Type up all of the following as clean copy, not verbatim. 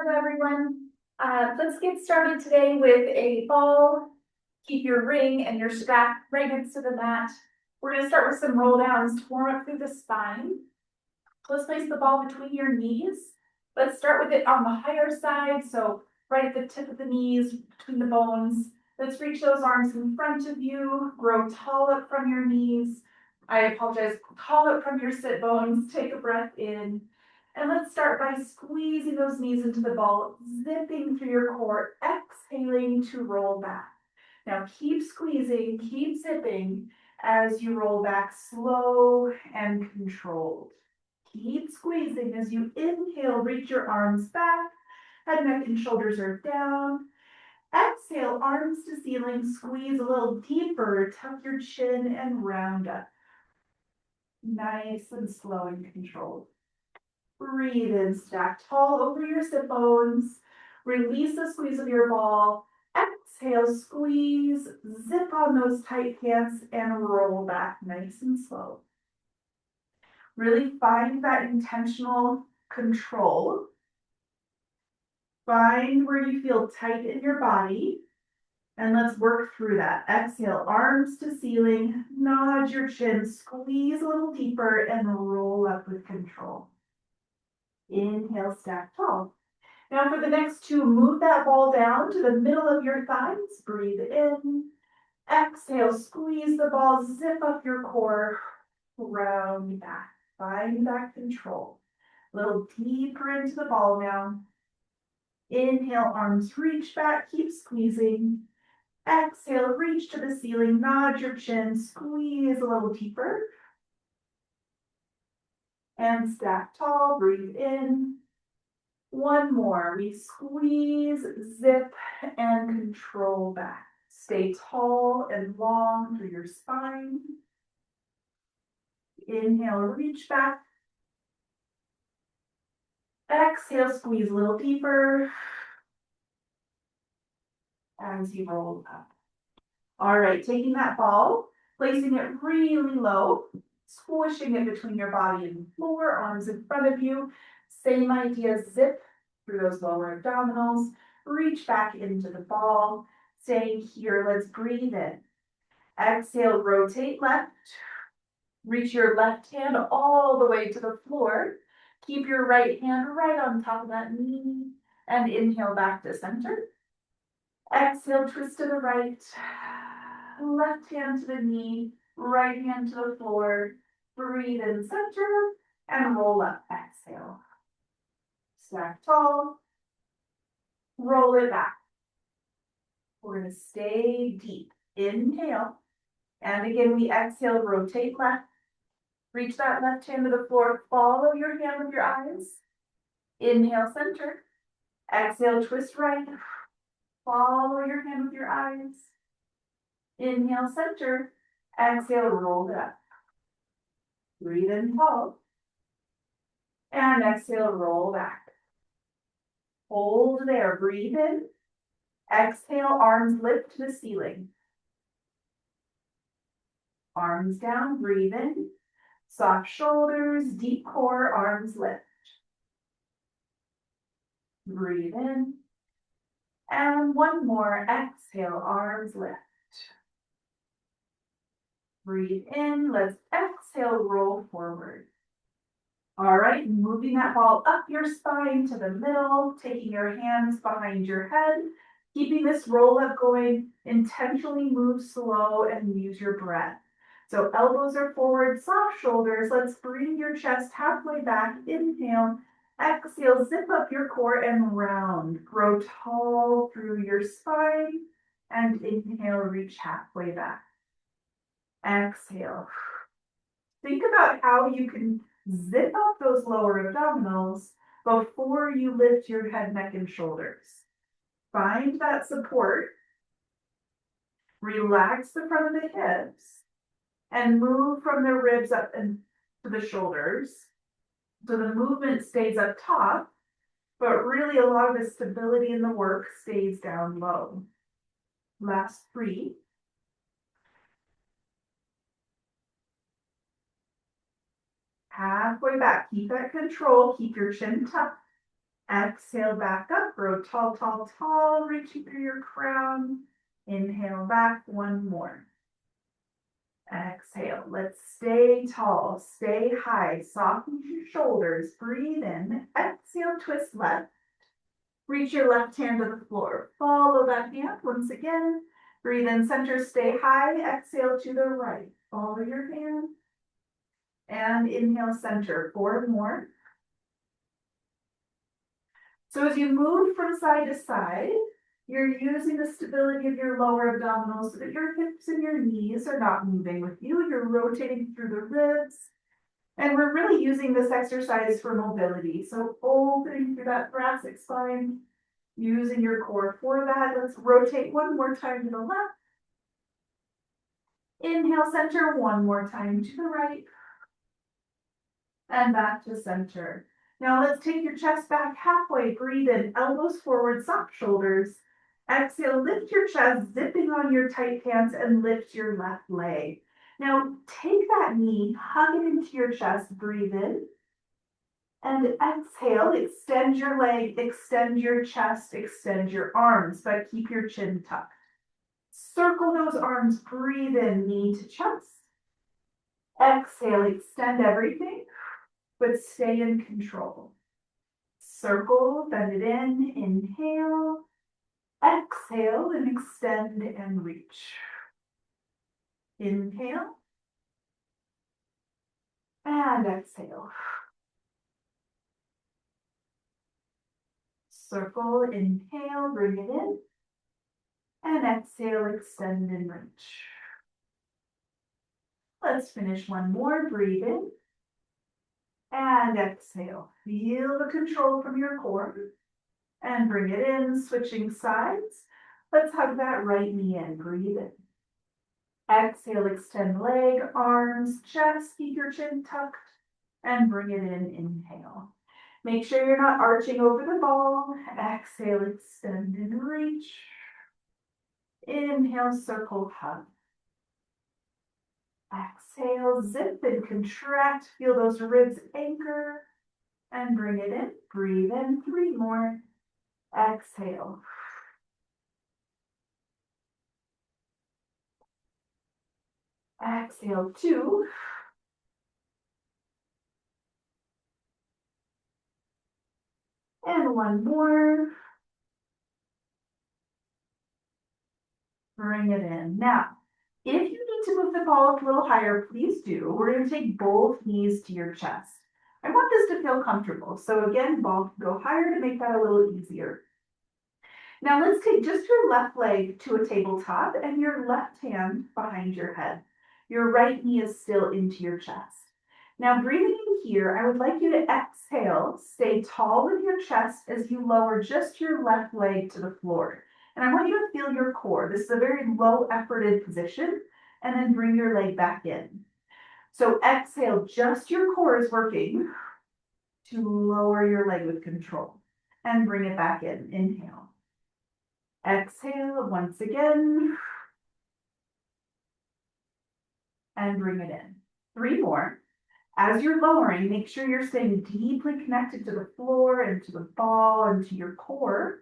Hello, everyone. Let's get started today with a ball. Keep your ring and your strap right next to the mat. We're going to start with some roll downs to warm up through the spine. Let's place the ball between your knees. Let's start with it on the higher side, so right at the tip of the knees, between the bones. Let's reach those arms in front of you. Grow tall up from your knees. I apologize, tall up from your sit bones. Take a breath in. And let's start by squeezing those knees into the ball, zipping through your core, exhaling to roll back. Now keep squeezing, keep zipping as you roll back slow and controlled. Keep squeezing as you inhale, reach your arms back, head, neck, and shoulders are down. Exhale, arms to ceiling, squeeze a little deeper, tuck your chin and round up. Nice and slow and controlled. Breathe in, stack tall over your sit bones. Release the squeeze of your ball. Exhale, squeeze, zip on those tight pants and roll back nice and slow. Really find that intentional control. Find where you feel tight in your body. And let's work through that. Exhale, arms to ceiling, nod your chin, squeeze a little deeper and roll up with control. Inhale, stack tall. Now for the next two, move that ball down to the middle of your thighs. Breathe in. Exhale, squeeze the ball, zip up your core, round back. Find that control. A little deeper into the ball now. Inhale, arms reach back, keep squeezing. Exhale, reach to the ceiling, nod your chin, squeeze a little deeper. And stack tall, breathe in. One more, we squeeze, zip, and control back. Stay tall and long through your spine. Inhale, reach back. Exhale, squeeze a little deeper as you roll up. All right, taking that ball, placing it really low, squishing it between your body and the floor, arms in front of you. Same idea, zip through those lower abdominals, reach back into the ball. Staying here, let's breathe in. Exhale, rotate left. Reach your left hand all the way to the floor. Keep your right hand right on top of that knee. And inhale back to center. Exhale, twist to the right. Left hand to the knee, right hand to the floor. Breathe in center and roll up. Exhale. Stack tall. Roll it back. We're going to stay deep. Inhale. And again, we exhale, rotate left. Reach that left hand to the floor. Follow your hand with your eyes. Inhale, center. Exhale, twist right. Follow your hand with your eyes. Inhale, center. Exhale, roll it up. Breathe in tall. And exhale, roll back. Hold there. Breathe in. Exhale, arms lift to the ceiling. Arms down, breathe in. Soft shoulders, deep core, arms lift. Breathe in. And one more. Exhale, arms lift. Breathe in. Let's exhale, roll forward. All right, moving that ball up your spine to the middle, taking your hands behind your head, keeping this roll up going. Intentionally move slow and use your breath. So elbows are forward, soft shoulders. Let's bring your chest halfway back. Inhale, exhale, zip up your core and round. Grow tall through your spine. And inhale, reach halfway back. Exhale. Think about how you can zip up those lower abdominals before you lift your head, neck, and shoulders. Find that support. Relax the front of the hips and move from the ribs up and to the shoulders. So the movement stays up top, but really a lot of the stability in the work stays down low. Last three. Halfway back, keep that control, keep your chin tucked. Exhale back up, grow tall, tall, tall, reaching through your crown. Inhale back, one more. Exhale, let's stay tall, stay high, soften your shoulders, breathe in. Exhale, twist left. Reach your left hand to the floor. Follow that hand once again. Breathe in, center, stay high. Exhale to the right. Follow your hand. And inhale, center. 4 more. So as you move from side to side, you're using the stability of your lower abdominals so that your hips and your knees are not moving with you. You're rotating through the ribs. And we're really using this exercise for mobility. So opening through that thoracic spine, using your core for that. Let's rotate one more time to the left. Inhale, center, one more time to the right. And back to center. Now let's take your chest back halfway. Breathe in, elbows forward, soft shoulders. Exhale, lift your chest, zipping on your tight pants, and lift your left leg. Now take that knee, hug it into your chest, breathe in. And exhale, extend your leg, extend your chest, extend your arms, but keep your chin tucked. Circle those arms, breathe in, knee to chest. Exhale, extend everything, but stay in control. Circle, bend it in, inhale. Exhale and extend and reach. Inhale. And exhale. Circle, inhale, bring it in. And exhale, extend and reach. Let's finish one more. Breathe in. And exhale. Feel the control from your core. And bring it in, switching sides. Let's hug that right knee in. Breathe in. Exhale, extend leg, arms, chest, keep your chin tucked. And bring it in, inhale. Make sure you're not arching over the ball. Exhale, extend and reach. Inhale, circle, hug. Exhale, zip and contract. Feel those ribs anchor. And bring it in. Breathe in. 3 more. Exhale. Exhale, 2. And 1 more. Bring it in. Now, if you need to move the ball up a little higher, please do. We're going to take both knees to your chest. I want this to feel comfortable. So again, ball can go higher to make that a little easier. Now let's take just your left leg to a tabletop and your left hand behind your head. Your right knee is still into your chest. Now breathing in here, I would like you to exhale, stay tall with your chest as you lower just your left leg to the floor. And I want you to feel your core. This is a very low efforted position, and then bring your leg back in. So exhale, just your core is working to lower your leg with control and bring it back in. Inhale. Exhale once again. And bring it in. 3 more. As you're lowering, make sure you're staying deeply connected to the floor and to the ball and to your core.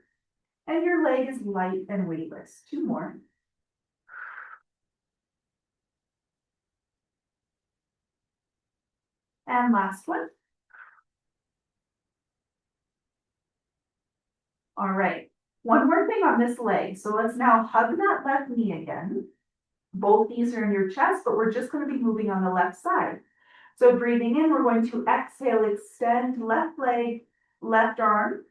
And your leg is light and weightless. 2 more. And last one. All right. One more thing on this leg. So let's now hug that left knee again. Both knees are in your chest, but we're just going to be moving on the left side. So breathing in, we're going to exhale, extend left leg, left arm.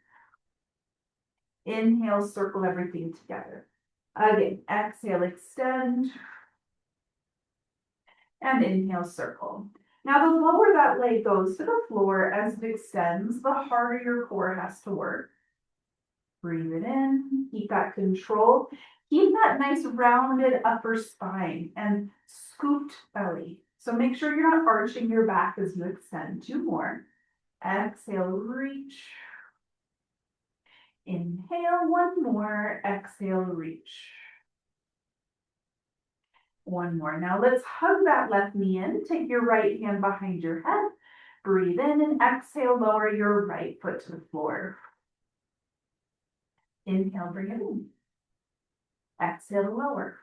Inhale, circle everything together. Again, exhale, extend. And inhale, circle. Now, the lower that leg goes to the floor as it extends, the harder your core has to work. Breathe it in, keep that control. Keep that nice rounded upper spine and scooped belly. So make sure you're not arching your back as you extend. 2 more. Exhale, reach. Inhale, 1 more. Exhale, reach. 1 more. Now let's hug that left knee in. Take your right hand behind your head. Breathe in and exhale, lower your right foot to the floor. Inhale, bring it in. Exhale to lower.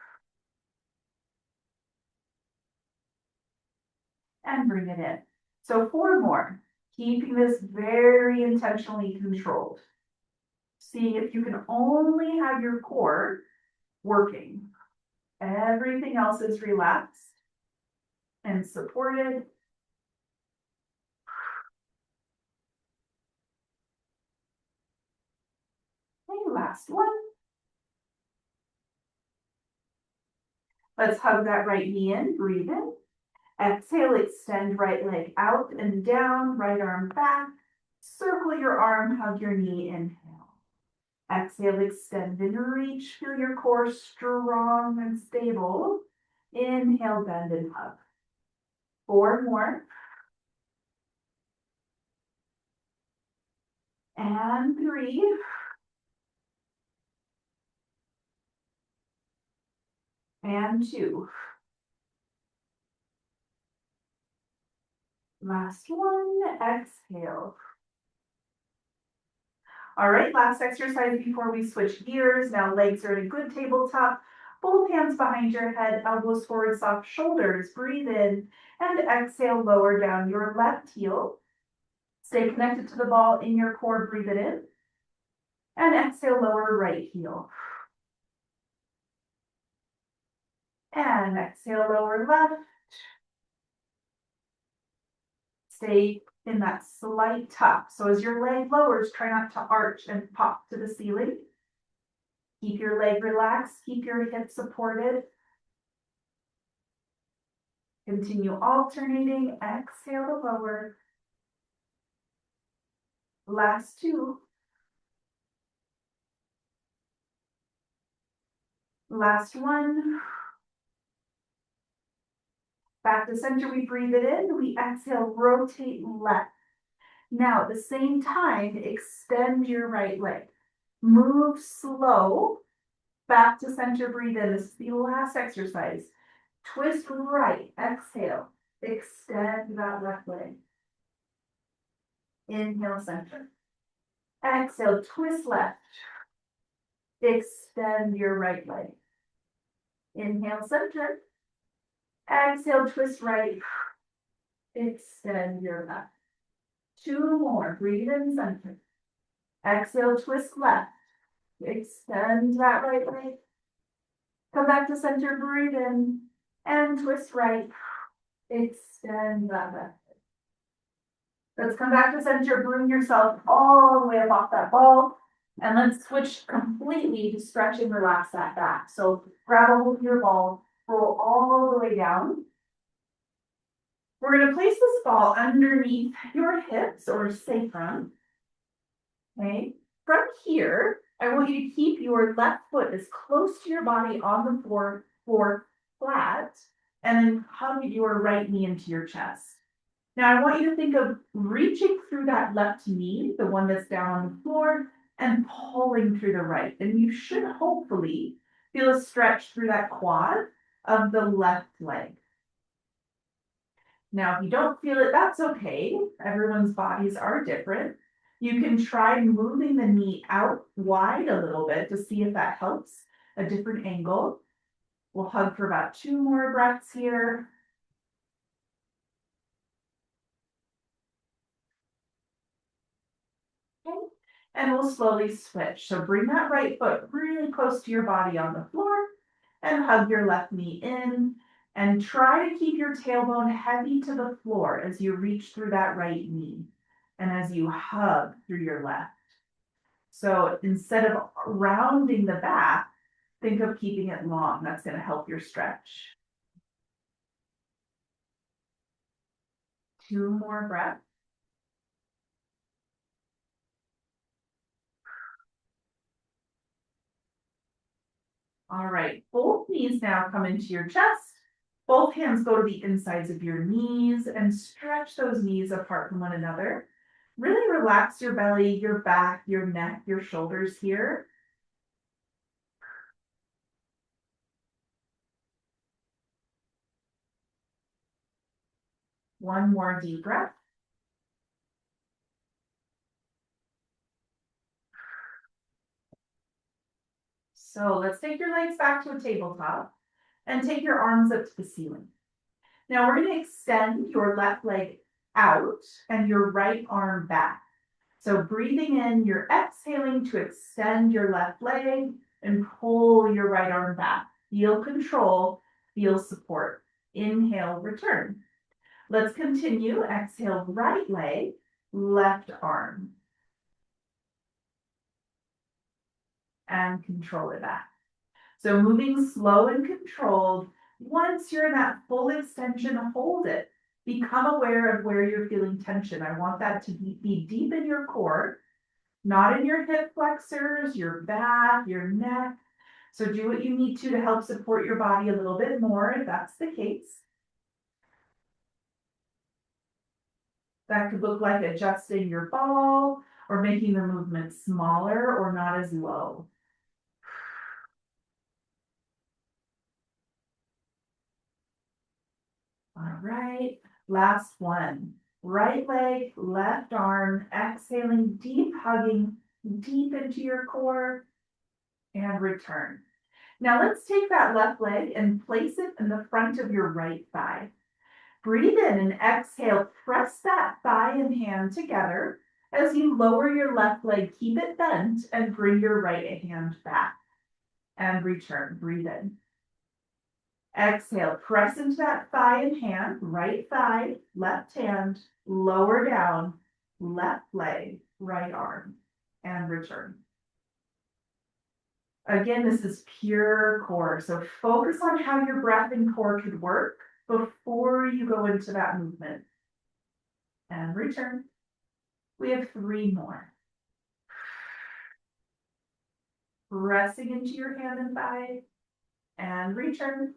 And bring it in. So 4 more, keeping this very intentionally controlled. See if you can only have your core working. Everything else is relaxed and supported. Okay, last one. Let's hug that right knee in, breathe in. Exhale, extend right leg out and down, right arm back. Circle your arm, hug your knee, inhale. Exhale, extend and reach, feel your core strong and stable. Inhale, bend and hug. 4 more. And 3. And 2. Last one, exhale. All right, last exercise before we switch gears. Now legs are in a good tabletop. Both hands behind your head, elbows forward, soft shoulders. Breathe in and exhale, lower down your left heel. Stay connected to the ball in your core, breathe it in. And exhale, lower right heel. And exhale, lower left. Stay in that slight tuck. So as your leg lowers, try not to arch and pop to the ceiling. Keep your leg relaxed, keep your hips supported. Continue alternating, exhale to lower. Last 2. Last 1. Back to center, we breathe it in, we exhale, rotate left. Now at the same time, extend your right leg. Move slow, back to center, breathe in. This is the last exercise. Twist right, exhale, extend that left leg. Inhale, center. Exhale, twist left. Extend your right leg. Inhale, center. Exhale, twist right. Extend your left. 2 more. Breathe in, center. Exhale, twist left. Extend that right leg. Come back to center, breathe in, and twist right. Extend that left. Let's come back to center, bring yourself all the way up off that ball, and let's switch completely to stretch and relax that back. So grab a hold of your ball, roll all the way down. We're going to place this ball underneath your hips or sacrum. Okay, from here, I want you to keep your left foot as close to your body on the floor flat, and then hug your right knee into your chest. Now I want you to think of reaching through that left knee, the one that's down on the floor, and pulling through the right. And you should hopefully feel a stretch through that quad of the left leg. Now, if you don't feel it, that's okay. Everyone's bodies are different. You can try moving the knee out wide a little bit to see if that helps, a different angle. We'll hug for about 2 more breaths here. Okay. And we'll slowly switch. So bring that right foot really close to your body on the floor and hug your left knee in. And try to keep your tailbone heavy to the floor as you reach through that right knee and as you hug through your left. So instead of rounding the back, think of keeping it long. That's going to help your stretch. 2 more breaths. All right, both knees now come into your chest. Both hands go to the insides of your knees and stretch those knees apart from one another. Really relax your belly, your back, your neck, your shoulders here. One more deep breath. So let's take your legs back to a tabletop and take your arms up to the ceiling. Now we're going to extend your left leg out and your right arm back. So breathing in, you're exhaling to extend your left leg and pull your right arm back. Feel control, feel support. Inhale, return. Let's continue. Exhale, right leg, left arm. And control it back. So moving slow and controlled. Once you're in that full extension, hold it. Become aware of where you're feeling tension. I want that to be deep in your core, not in your hip flexors, your back, your neck. So do what you need to help support your body a little bit more if that's the case. That could look like adjusting your ball or making the movement smaller or not as low. All right, last one. Right leg, left arm, exhaling, deep hugging, deep into your core, and return. Now let's take that left leg and place it in the front of your right thigh. Breathe in and exhale, press that thigh and hand together. As you lower your left leg, keep it bent and bring your right hand back. And return, breathe in. Exhale, press into that thigh and hand, right thigh, left hand, lower down, left leg, right arm, and return. Again, this is pure core. So focus on how your breath and core could work before you go into that movement. And return. We have 3 more. Pressing into your hand and thigh, and return.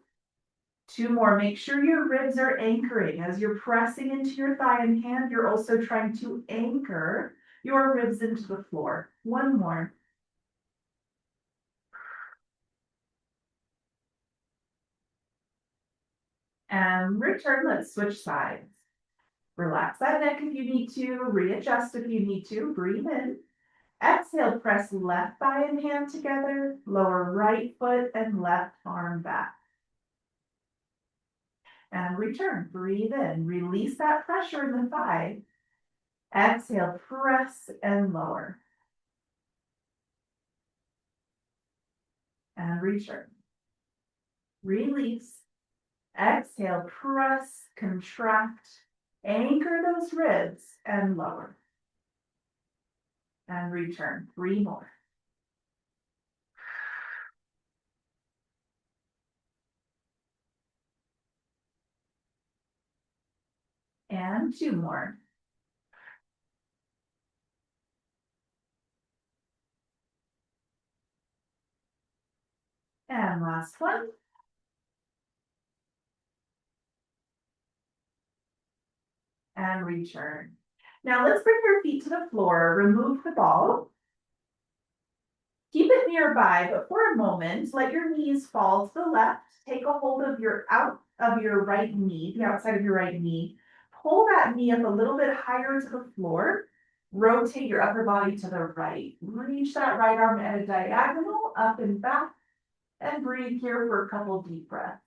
2 more. Make sure your ribs are anchoring. As you're pressing into your thigh and hand, you're also trying to anchor your ribs into the floor. 1 more. And return. Let's switch sides. Relax that neck if you need to. Readjust if you need to. Breathe in. Exhale, press left thigh and hand together. Lower right foot and left arm back. And return. Breathe in. Release that pressure in the thigh. Exhale, press and lower. And return. Release. Exhale, press, contract, anchor those ribs and lower. And return. 3 more. And 2 more. And last one. And return. Now let's bring your feet to the floor. Remove the ball. Keep it nearby, but for a moment, let your knees fall to the left. Take a hold of your right knee, the outside of your right knee. Pull that knee up a little bit higher to the floor. Rotate your upper body to the right. Reach that right arm at a diagonal, up and back, and breathe here for a couple deep breaths.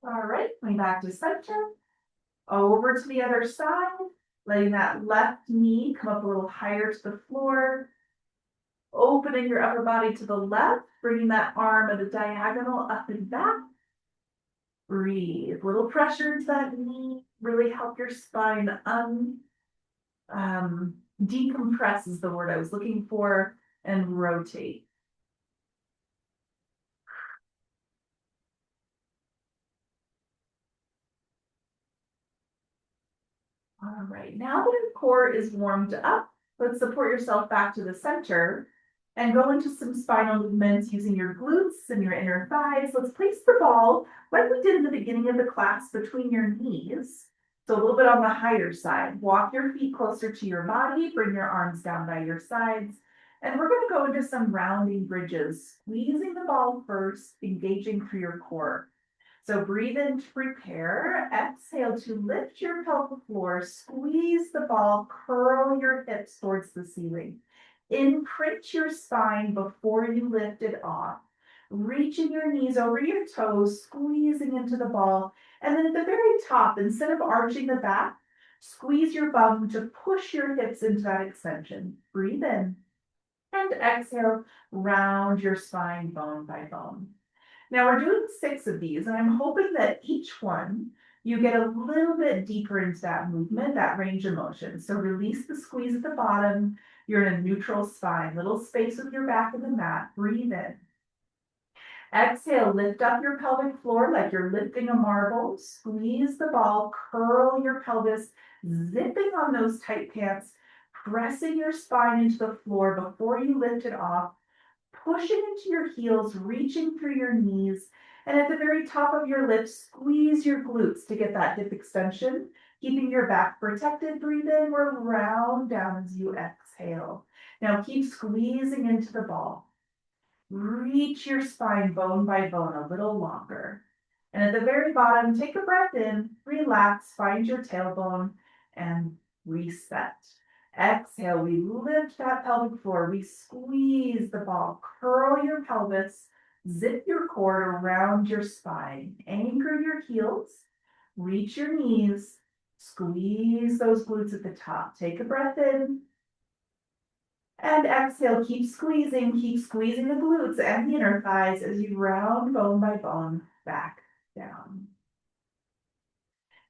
All right, coming back to center. Over to the other side, letting that left knee come up a little higher to the floor. Opening your upper body to the left, bringing that arm at a diagonal up and back. Breathe. Little pressure into that knee. Really help your spine decompress is the word I was looking for, and rotate. All right, now that your core is warmed up, let's support yourself back to the center and go into some spinal movements using your glutes and your inner thighs. Let's place the ball, like we did in the beginning of the class, between your knees. So a little bit on the higher side. Walk your feet closer to your body, bring your arms down by your sides. And we're going to go into some rounding bridges, squeezing the ball first, engaging through your core. So breathe in to prepare. Exhale to lift your pelvic floor, squeeze the ball, curl your hips towards the ceiling. Imprint your spine before you lift it off. Reaching your knees over your toes, squeezing into the ball. And then at the very top, instead of arching the back, squeeze your bum to push your hips into that extension. Breathe in. And exhale, round your spine bone by bone. Now we're doing 6 of these, and I'm hoping that each one you get a little bit deeper into that movement, that range of motion. So release the squeeze at the bottom. You're in a neutral spine, little space with your back in the mat. Breathe in. Exhale, lift up your pelvic floor like you're lifting a marble. Squeeze the ball, curl your pelvis, zipping on those tight pants, pressing your spine into the floor before you lift it off, pushing into your heels, reaching through your knees, and at the very top of your lift, squeeze your glutes to get that hip extension, keeping your back protected. Breathe in, or round down as you exhale. Now keep squeezing into the ball. Reach your spine bone by bone a little longer. And at the very bottom, take a breath in, relax, find your tailbone, and reset. Exhale, we lift that pelvic floor, we squeeze the ball, curl your pelvis, zip your cord around your spine, anchor your heels, reach your knees, squeeze those glutes at the top. Take a breath in, and exhale, keep squeezing the glutes and the inner thighs as you round bone by bone back down.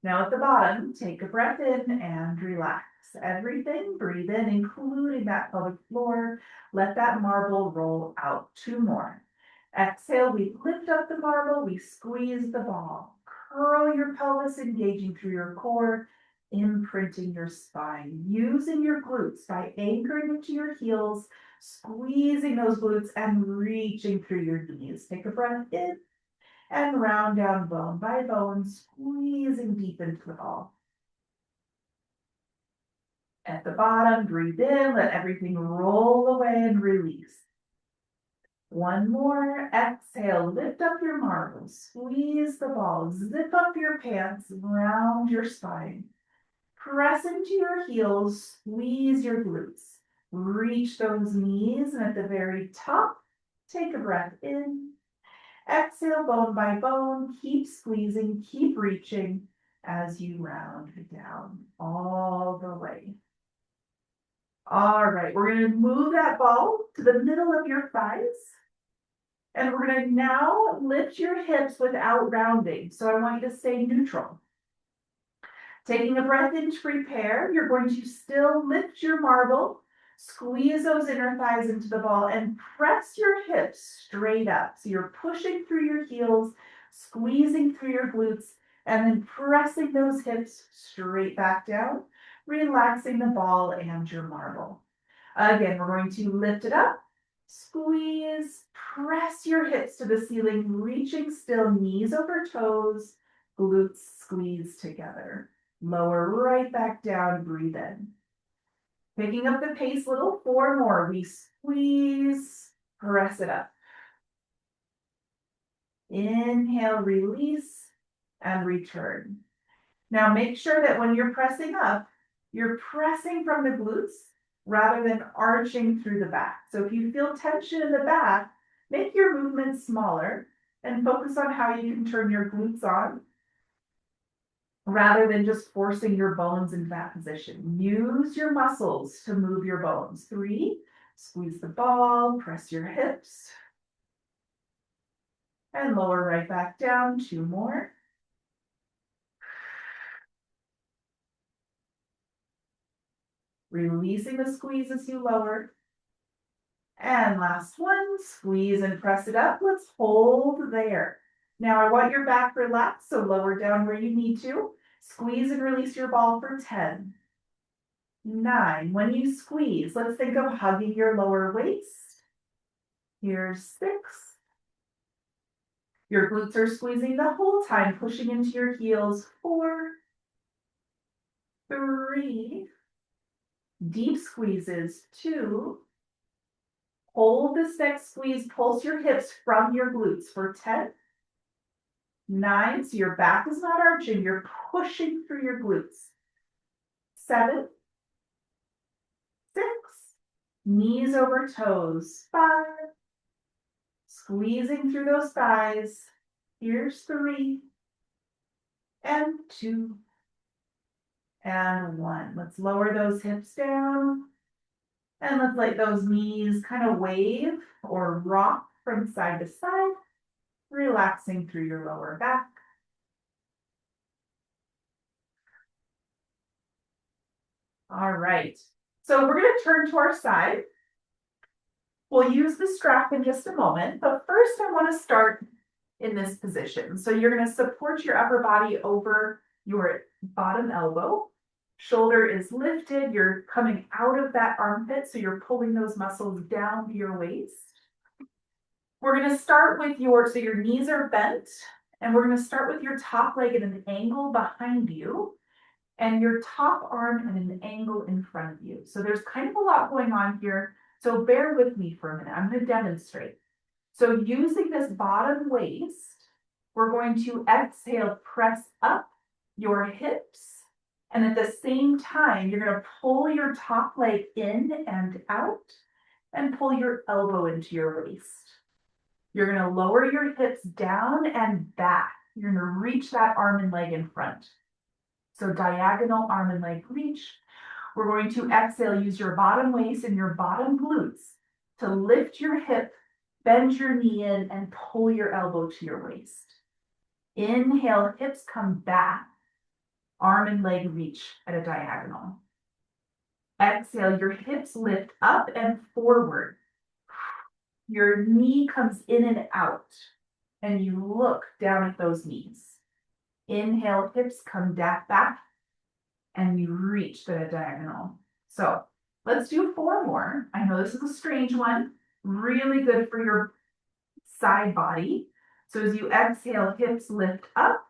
Now at the bottom, take a breath in and relax everything. Breathe in, including that pelvic floor. Let that marble roll out. 2 more. Exhale, we lift up the marble, we squeeze the ball. Curl your pelvis, engaging through your core, imprinting your spine, using your glutes by anchoring into your heels, squeezing those glutes and reaching through your knees. Take a breath in and round down bone by bone, squeezing deep into the ball. At the bottom, breathe in, let everything roll away and release. 1 more. Exhale, lift up your marble, squeeze the ball, zip up your pants, round your spine. Press into your heels, squeeze your glutes. Reach those knees, and at the very top, take a breath in. Exhale, bone by bone, keep squeezing, keep reaching as you round down all the way. All right, we're going to move that ball to the middle of your thighs. And we're going to now lift your hips without rounding. So I want you to stay neutral. Taking a breath in to prepare, you're going to still lift your marble, squeeze those inner thighs into the ball, and press your hips straight up. So you're pushing through your heels, squeezing through your glutes, and then pressing those hips straight back down, relaxing the ball and your marble. Again, we're going to lift it up, squeeze, press your hips to the ceiling, reaching still, knees over toes, glutes squeeze together. Lower right back down, breathe in. Picking up the pace a little, 4 more. We squeeze, press it up. Inhale, release, and return. Now make sure that when you're pressing up, you're pressing from the glutes rather than arching through the back. So if you feel tension in the back, make your movement smaller and focus on how you can turn your glutes on rather than just forcing your bones into that position. Use your muscles to move your bones. 3, squeeze the ball, press your hips, and lower right back down. 2 more. Releasing the squeeze as you lower. And last one, squeeze and press it up. Let's hold there. Now I want your back relaxed, so lower down where you need to. Squeeze and release your ball for 10. 9. When you squeeze, let's think of hugging your lower waist. Here's 6. Your glutes are squeezing the whole time, pushing into your heels. 4. 3. Deep squeezes. 2. Hold this next squeeze, pulse your hips from your glutes for 10. 9, so your back is not arching, you're pushing through your glutes. 7, 6, knees over toes. 5, squeezing through those thighs. Here's 3, and 2, and 1. Let's lower those hips down. And let's let those knees kind of wave or rock from side to side, relaxing through your lower back. All right, so we're going to turn to our side. We'll use the strap in just a moment, but first I want to start in this position. So you're going to support your upper body over your bottom elbow. Shoulder is lifted, you're coming out of that armpit, so you're pulling those muscles down to your waist. We're going to start with so your knees are bent, and we're going to start with your top leg at an angle behind you, and your top arm at an angle in front of you. So there's kind of a lot going on here, so bear with me for a minute. I'm going to demonstrate. So using this bottom waist, we're going to exhale, press up your hips, and at the same time, you're going to pull your top leg in and out, and pull your elbow into your waist. You're going to lower your hips down and back. You're going to reach that arm and leg in front. So diagonal arm and leg reach. We're going to exhale, use your bottom waist and your bottom glutes to lift your hip, bend your knee in, and pull your elbow to your waist. Inhale, hips come back. Arm and leg reach at a diagonal. Exhale, your hips lift up and forward. Your knee comes in and out, and you look down at those knees. Inhale, hips come back, and you reach to a diagonal. So let's do 4 more. I know this is a strange one, really good for your side body. So as you exhale, hips lift up,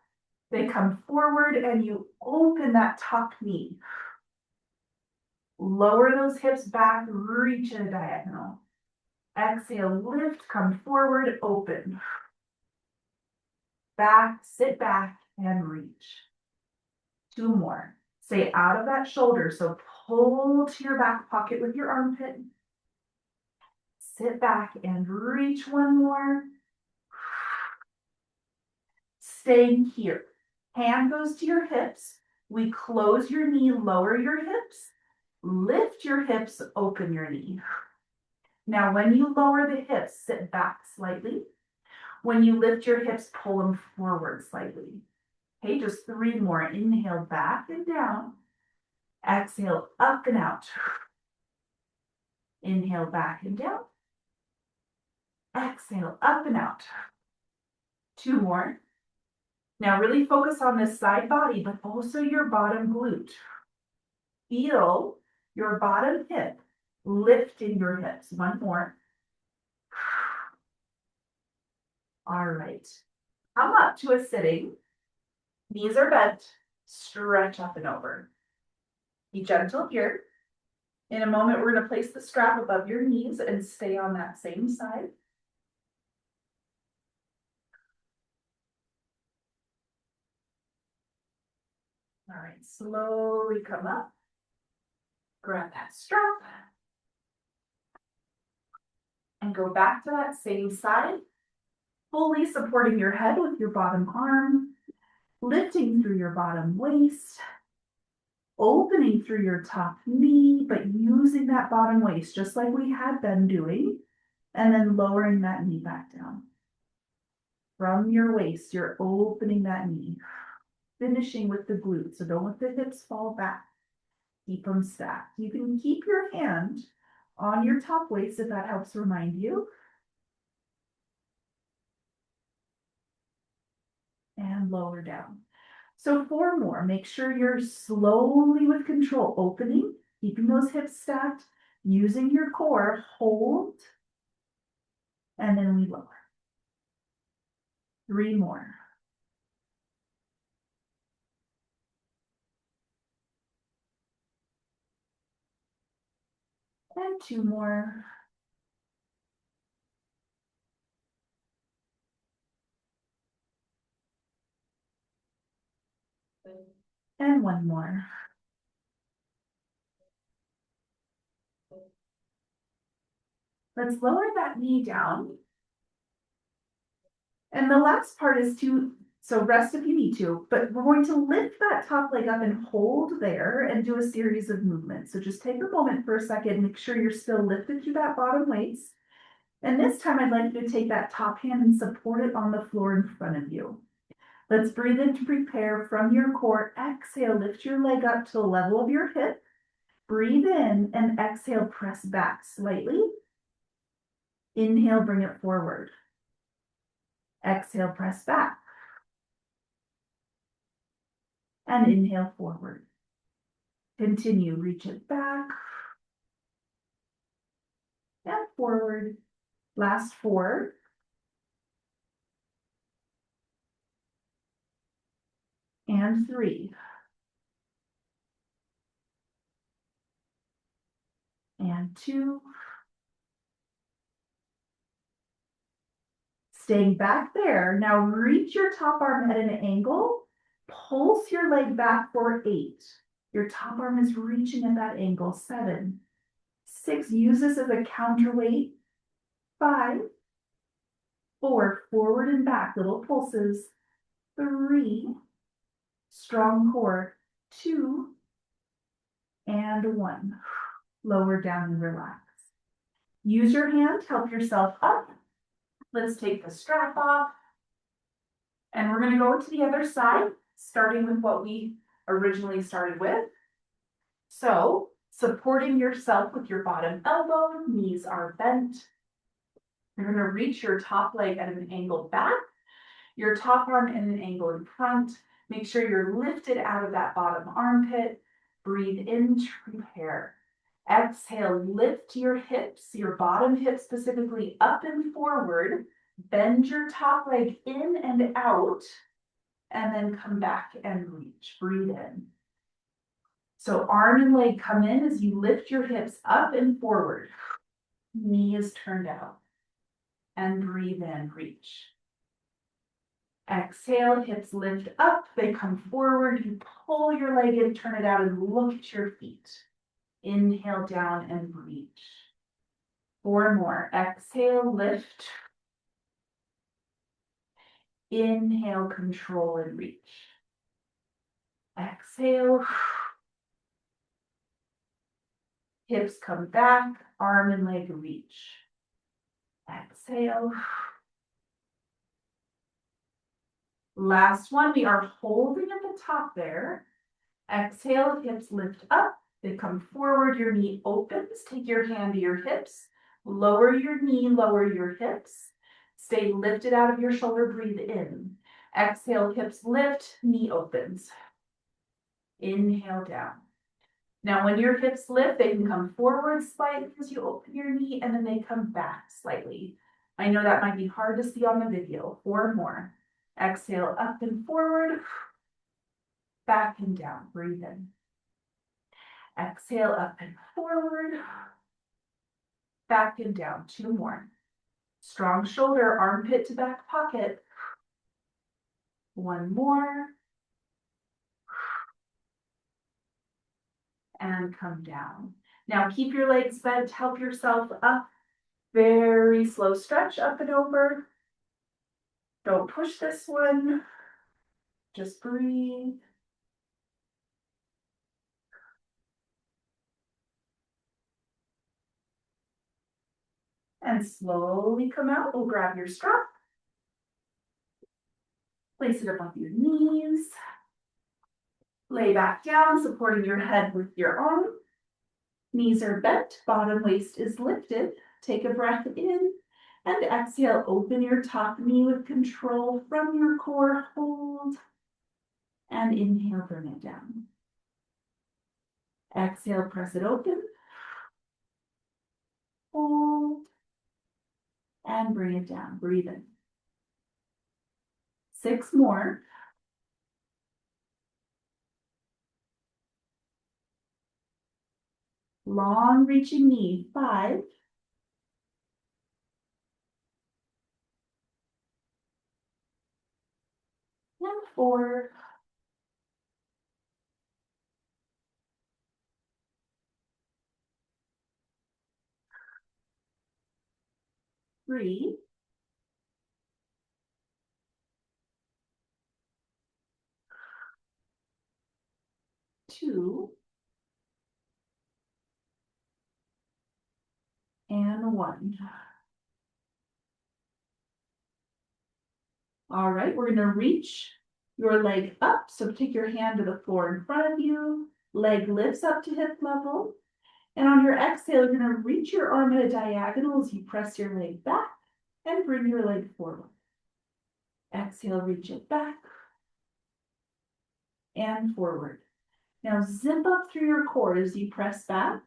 they come forward, and you open that top knee. Lower those hips back, reach at a diagonal. Exhale, lift, come forward, open. Back, sit back, and reach. 2 more. Stay out of that shoulder, so pull to your back pocket with your armpit. Sit back and reach 1 more. Staying here. Hand goes to your hips. We close your knee, lower your hips. Lift your hips, open your knee. Now, when you lower the hips, sit back slightly. When you lift your hips, pull them forward slightly. Okay, just 3 more. Inhale, back and down. Exhale, up and out. Inhale, back and down. Exhale, up and out. 2 more. Now really focus on this side body, but also your bottom glute. Feel your bottom hip lifting your hips. 1 more. All right. Come up to a sitting. Knees are bent. Stretch up and over. Be gentle here. In a moment, we're going to place the strap above your knees and stay on that same side. All right, slowly come up. Grab that strap. And go back to that same side. Fully supporting your head with your bottom arm. Lifting through your bottom waist. Opening through your top knee, but using that bottom waist, just like we had been doing. And then lowering that knee back down. From your waist, you're opening that knee. Finishing with the glutes, so don't let the hips fall back. Keep them stacked. You can keep your hand on your top waist if that helps remind you. And lower down. So 4 more. Make sure you're slowly with control, opening, keeping those hips stacked, using your core, hold, and then we lower. 3 more. And 2 more. And one more. Let's lower that knee down. And the last part is so rest if you need to, but we're going to lift that top leg up and hold there and do a series of movements. So just take a moment for a second, make sure you're still lifted through that bottom waist. And this time I'd like you to take that top hand and support it on the floor in front of you. Let's breathe in to prepare from your core. Exhale, lift your leg up to the level of your hip. Breathe in and exhale, press back slightly. Inhale, bring it forward. Exhale, press back. And inhale forward. Continue, reach it back. And forward. Last 4. And 3. And 2. Staying back there. Now reach your top arm at an angle. Pulse your leg back for 8. Your top arm is reaching at that angle. 7. 6. Use this as a counterweight. 5. 4. Forward and back. Little pulses. 3. Strong core. 2. And 1. Lower down and relax. Use your hand to help yourself up. Let's take the strap off. And we're going to go to the other side, starting with what we originally started with. So, supporting yourself with your bottom elbow, knees are bent. You're going to reach your top leg at an angle back, your top arm at an angle in front. Make sure you're lifted out of that bottom armpit. Breathe in to prepare. Exhale, lift your hips, your bottom hip specifically up and forward. Bend your top leg in and out, and then come back and reach. Breathe in. So arm and leg come in as you lift your hips up and forward. Knee is turned out. And breathe in, reach. Exhale, hips lift up, they come forward. You pull your leg in, turn it out, and look at your feet. Inhale down and reach. 4 more. Exhale, lift. Inhale, control and reach. Exhale. Hips come back, arm and leg reach. Exhale. Last one, we are holding at the top there. Exhale, hips lift up. They come forward, your knee opens. Take your hand to your hips. Lower your knee, lower your hips. Stay lifted out of your shoulder, breathe in. Exhale, hips lift, knee opens. Inhale down. Now when your hips lift, they can come forward slightly as you open your knee, and then they come back slightly. I know that might be hard to see on the video. 4 more. Exhale, up and forward. Back and down, breathe in. Exhale, up and forward. Back and down, 2 more. Strong shoulder, armpit to back pocket. 1 more. And come down. Now keep your legs bent, help yourself up. Very slow stretch up and over. Don't push this one. Just breathe. And slowly come out. We'll grab your strap. Place it above your knees. Lay back down, supporting your head with your arm. Knees are bent, bottom waist is lifted. Take a breath in and exhale. Open your top knee with control from your core. Hold. And inhale, bring it down. Exhale, press it open. Hold. And bring it down. Breathe in. 6 more. Long reaching knee. 5. And 4. 3, 2, and 1. All right, we're gonna reach your leg up. So take your hand to the floor in front of you. Leg lifts up to hip level. And on your exhale, you're gonna reach your arm at a diagonal as you press your leg back and bring your leg forward. Exhale, reach it back and forward. Now zip up through your core as you press back.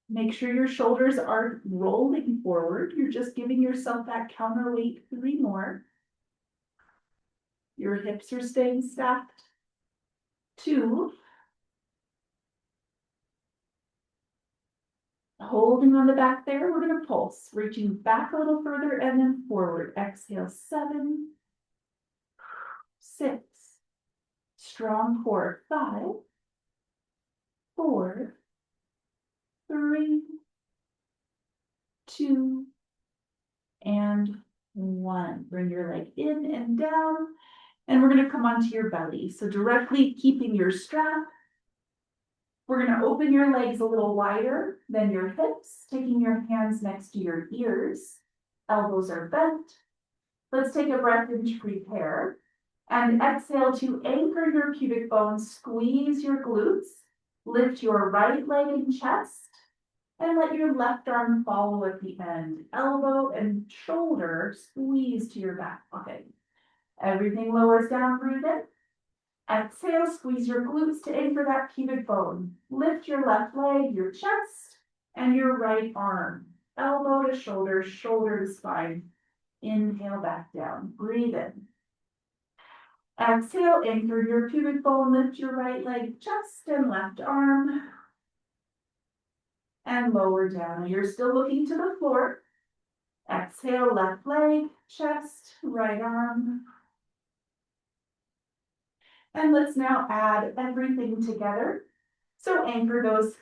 Make sure your shoulders aren't rolling forward. You're just giving yourself that counterweight. 3 more. Your hips are staying stacked. 2. Holding on the back there, we're gonna pulse, reaching back a little further and then forward. Exhale, 7, 6, strong core, 5, 4, 3, 2, and 1. Bring your leg in and down, and we're gonna come onto your belly. So directly keeping your strap, we're gonna open your legs a little wider than your hips, taking your hands next to your ears. Elbows are bent. Let's take a breath in to prepare. And exhale to anchor your pubic bones, squeeze your glutes, lift your right leg and chest, and let your left arm follow at the end. Elbow and shoulder squeeze to your back pocket. Everything lowers down, breathe in. Exhale, squeeze your glutes to anchor that pubic bone. Lift your left leg, your chest, and your right arm. Elbow to shoulder, shoulder to spine. Inhale back down, breathe in. Exhale, anchor your pubic bone, lift your right leg, chest, and left arm. And lower down. You're still looking to the floor. Exhale, left leg, chest, right arm. And let's now add everything together. So anchor those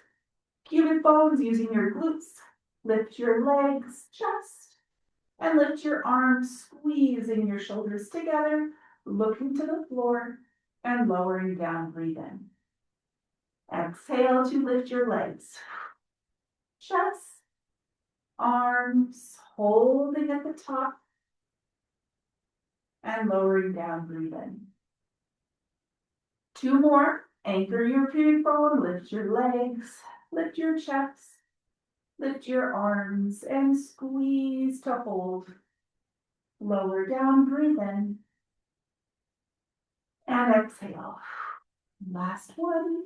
pubic bones using your glutes. Lift your legs, chest, and lift your arms, squeezing your shoulders together, looking to the floor and lowering down, breathe in. Exhale to lift your legs, chest, arms, holding at the top and lowering down, breathe in. 2 more, anchor your pubic bone, lift your legs, lift your chest, lift your arms and squeeze to hold. Lower down, breathe in. And exhale. Last one.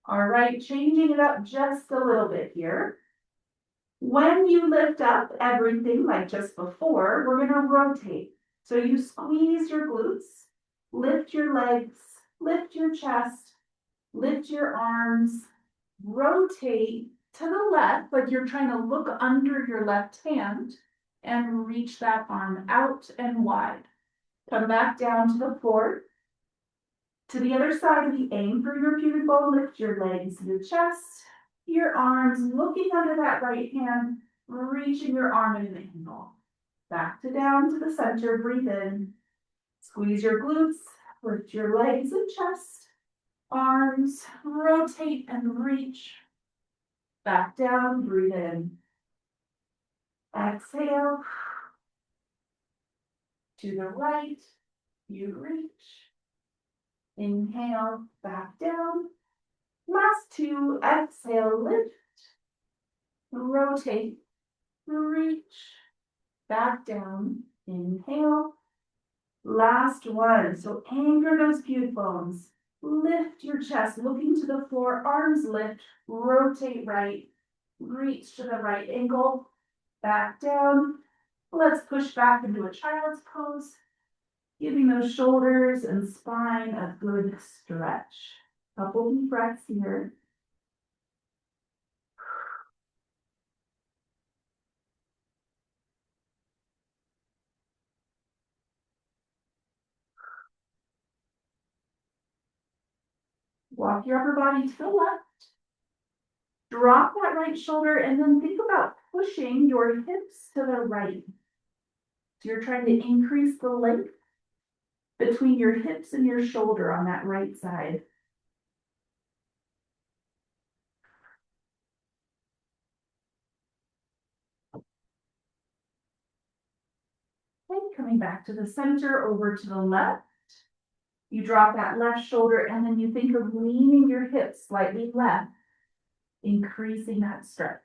All right, changing it up just a little bit here. When you lift up everything like just before, we're gonna rotate. So you squeeze your glutes, lift your legs, lift your chest, lift your arms, rotate to the left, like you're trying to look under your left hand and reach that arm out and wide. Come back down to the floor. To the other side of the anchor your pubic bone, lift your legs, your chest, your arms, looking under that right hand, reaching your arm at an angle. Back to down to the center, breathe in. Squeeze your glutes, lift your legs and chest, arms, rotate and reach. Back down, breathe in. Exhale. To the right, you reach. Inhale, back down. Last 2, exhale, lift, rotate, reach, back down, inhale. Last 1, so anchor those pubic bones, lift your chest, looking to the floor, arms lift, rotate right, reach to the right ankle, back down. Let's push back into a child's pose, giving those shoulders and spine a good stretch. Couple deep breaths here. Walk your upper body to the left. Drop that right shoulder and then think about pushing your hips to the right. So you're trying to increase the length between your hips and your shoulder on that right side. Okay, coming back to the center, over to the left. You drop that left shoulder and then you think of leaning your hips slightly left, increasing that stretch.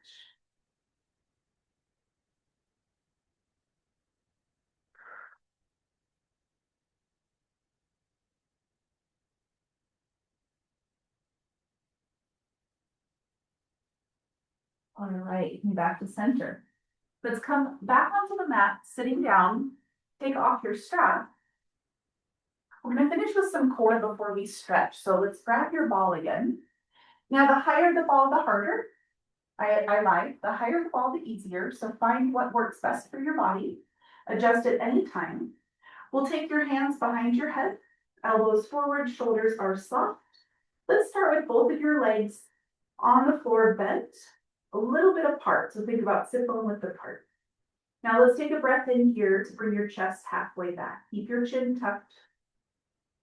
All right, back to center. Let's come back onto the mat, sitting down, take off your strap. We're gonna finish with some core before we stretch. So let's grab your ball again. Now, the higher the ball, the harder. I lied. The higher the ball, the easier. So find what works best for your body. Adjust at any time. We'll take your hands behind your head, elbows forward, shoulders are soft. Let's start with both of your legs on the floor bent, a little bit apart. So think about sit bone width apart. Now let's take a breath in here to bring your chest halfway back. Keep your chin tucked.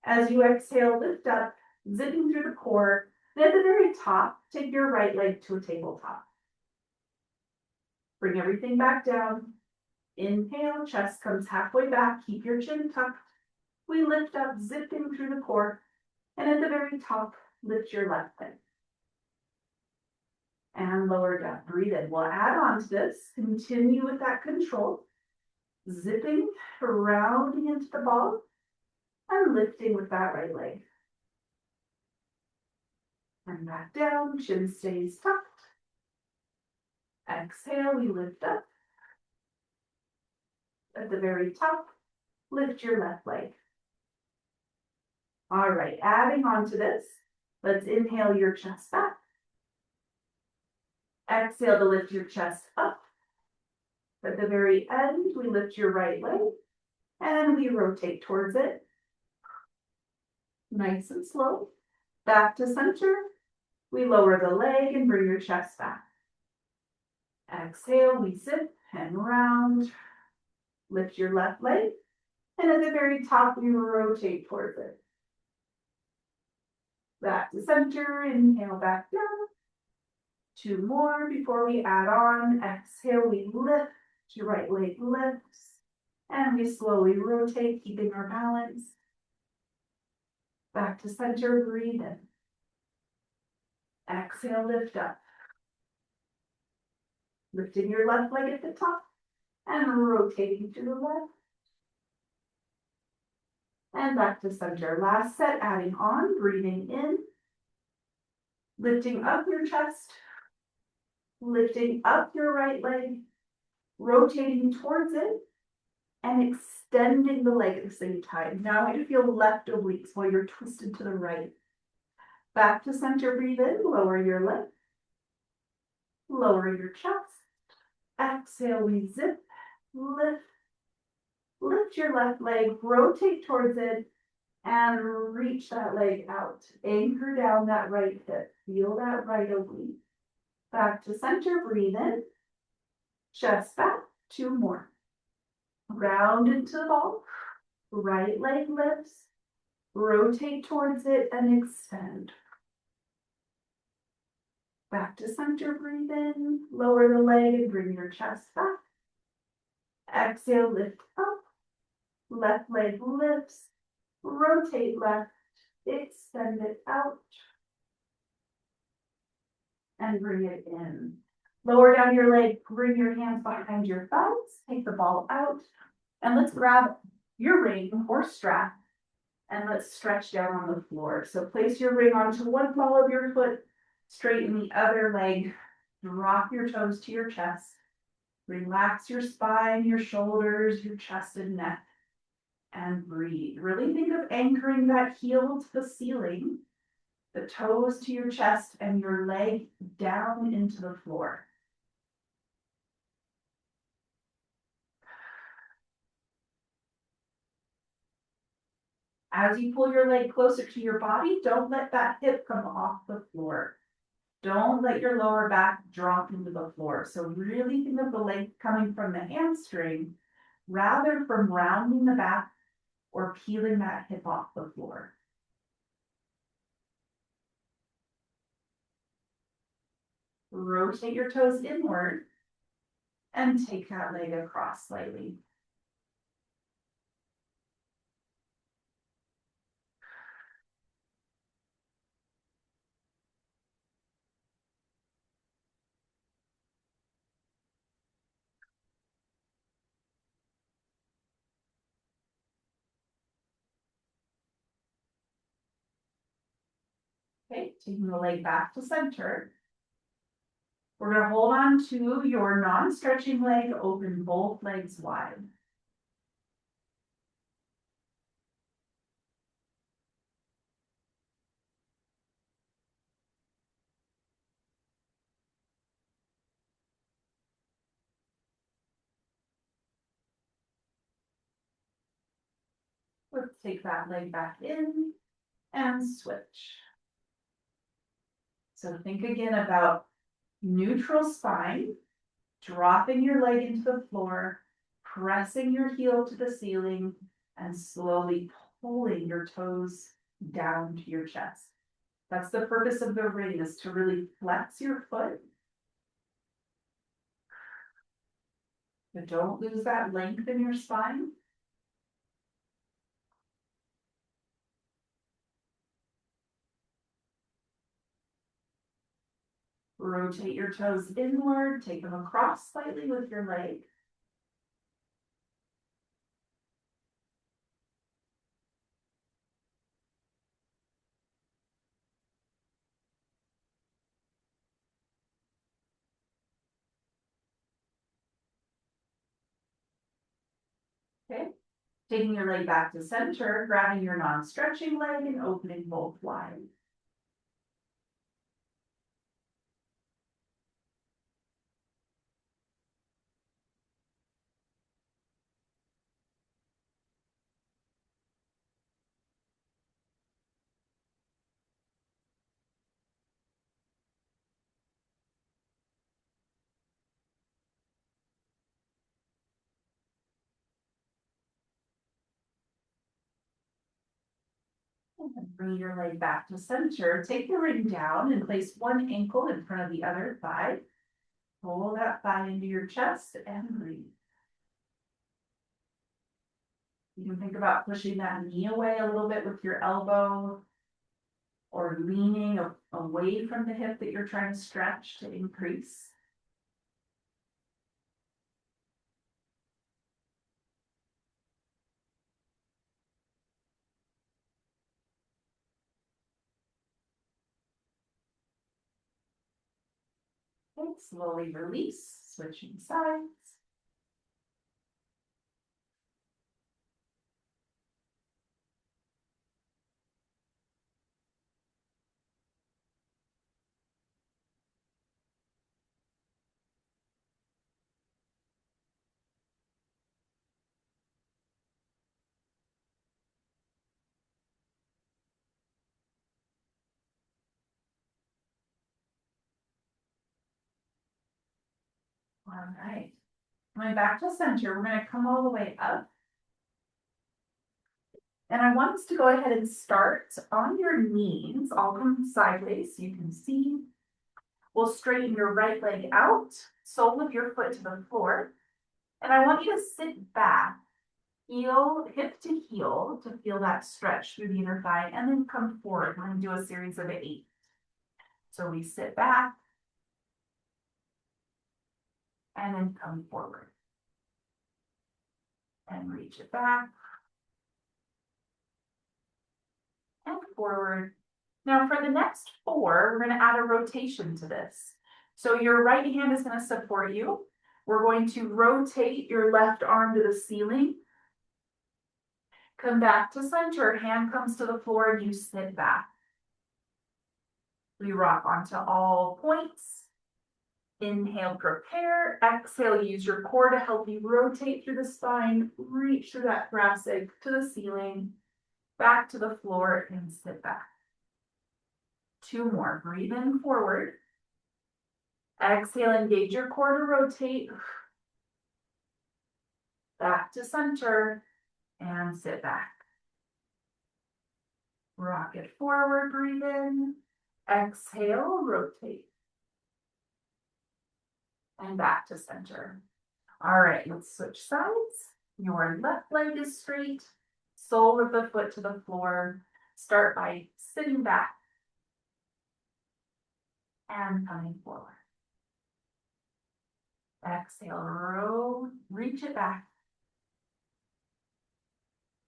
As you exhale, lift up, zipping through the core. Then at the very top, take your right leg to a tabletop. Bring everything back down. Inhale, chest comes halfway back. Keep your chin tucked. We lift up, zipping through the core. And at the very top, lift your left leg. And lower down. Breathe in. We'll add on to this. Continue with that control. Zipping, rounding into the ball. And lifting with that right leg. And back down, chin stays tucked. Exhale, we lift up. At the very top, lift your left leg. All right, adding on to this, let's inhale your chest back. Exhale to lift your chest up. At the very end, we lift your right leg and we rotate towards it. Nice and slow. Back to center. We lower the leg and bring your chest back. Exhale, we zip and round. Lift your left leg. And at the very top, we rotate towards it. Back to center. Inhale back down. 2 more before we add on. Exhale, we lift. Your right leg lifts. And we slowly rotate, keeping our balance. Back to center, breathe in. Exhale, lift up. Lifting your left leg at the top and rotating to the left. And back to center. Last set, adding on, breathing in. Lifting up your chest. Lifting up your right leg. Rotating towards it. And extending the leg at the same time. Now I want you to feel left obliques while you're twisted to the right. Back to center, breathe in, lower your leg. Lower your chest. Exhale, we zip, lift. Lift your left leg, rotate towards it, and reach that leg out. Anchor down that right hip. Feel that right oblique. Back to center, breathe in. Chest back, 2 more. Round into the ball. Right leg lifts. Rotate towards it and extend. Back to center, breathe in. Lower the leg and bring your chest back. Exhale, lift up. Left leg lifts. Rotate left. Extend it out. And bring it in. Lower down your leg. Bring your hands behind your thighs. Take the ball out. And let's grab your ring or strap. And let's stretch down on the floor. So place your ring onto one ball of your foot. Straighten the other leg. Drop your toes to your chest. Relax your spine, your shoulders, your chest and neck. And breathe. Really think of anchoring that heel to the ceiling, the toes to your chest, and your leg down into the floor. As you pull your leg closer to your body, don't let that hip come off the floor. Don't let your lower back drop into the floor. So really think of the leg coming from the hamstring rather from rounding the back or peeling that hip off the floor. Rotate your toes inward and take that leg across slightly. Okay, taking the leg back to center. We're going to hold on to your non-stretching leg, open both legs wide. Let's take that leg back in and switch. So think again about neutral spine, dropping your leg into the floor, pressing your heel to the ceiling, and slowly pulling your toes down to your chest. That's the purpose of the ring, is to really flex your foot. But don't lose that length in your spine. Rotate your toes inward, take them across slightly with your leg. Okay, taking your leg back to center, grabbing your non-stretching leg and opening both wide. And bring your leg back to center. Take the ring down and place one ankle in front of the other thigh. Pull that thigh into your chest and breathe. You can think about pushing that knee away a little bit with your elbow or leaning away from the hip that you're trying to stretch to increase. Okay, slowly release, switching sides. All right. Coming back to center, we're going to come all the way up. And I want us to go ahead and start on your knees. I'll come sideways so you can see. We'll straighten your right leg out, sole of your foot to the floor. And I want you to sit back, heel, hip to heel, to feel that stretch through the inner thigh, and then come forward. We're going to do a series of 8. So we sit back, and then come forward. And reach it back, and forward. Now for the next 4, we're going to add a rotation to this. So your right hand is going to support you. We're going to rotate your left arm to the ceiling. Come back to center, hand comes to the floor, and you sit back. We rock onto all points. Inhale, prepare. Exhale, use your core to help you rotate through the spine, reach through that thoracic to the ceiling. back to the floor and sit back. 2 more, breathe in forward. Exhale, engage your core to rotate. Back to center and sit back. Rock it forward, breathe in. Exhale, rotate. And back to center. All right, let's switch sides. Your left leg is straight, sole of the foot to the floor. Start by sitting back and coming forward. Exhale, reach it back.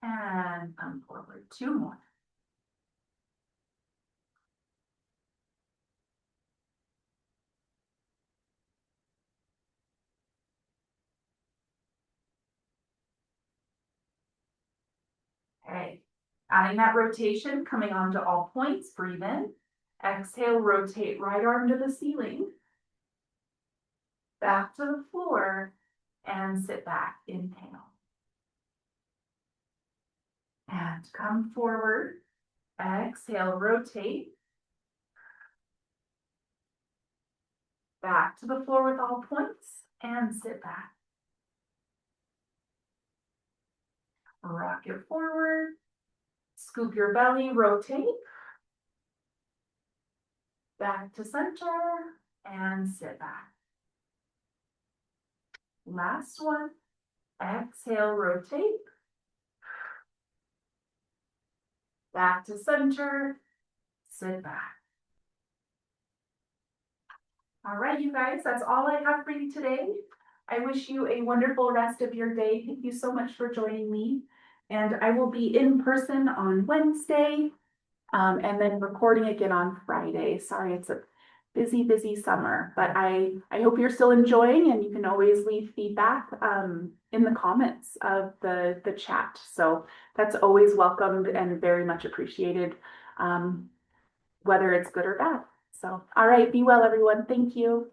And come forward, 2 more. Okay, adding that rotation, coming onto all points, breathe in. Exhale, rotate right arm to the ceiling. Back to the floor and sit back, inhale. And come forward, exhale, rotate. Back to the floor with all points and sit back. Rock it forward, scoop your belly, rotate. Back to center and sit back. Last one, exhale, rotate. Back to center, sit back. All right, you guys, that's all I have for you today. I wish you a wonderful rest of your day. Thank you so much for joining me. And I will be in person on Wednesday, and then recording again on Friday. Sorry, it's a busy summer, but I hope you're still enjoying, and you can always leave feedback in the comments of the chat. So that's always welcomed and very much appreciated, whether it's good or bad. So, all right, be well, everyone. Thank you.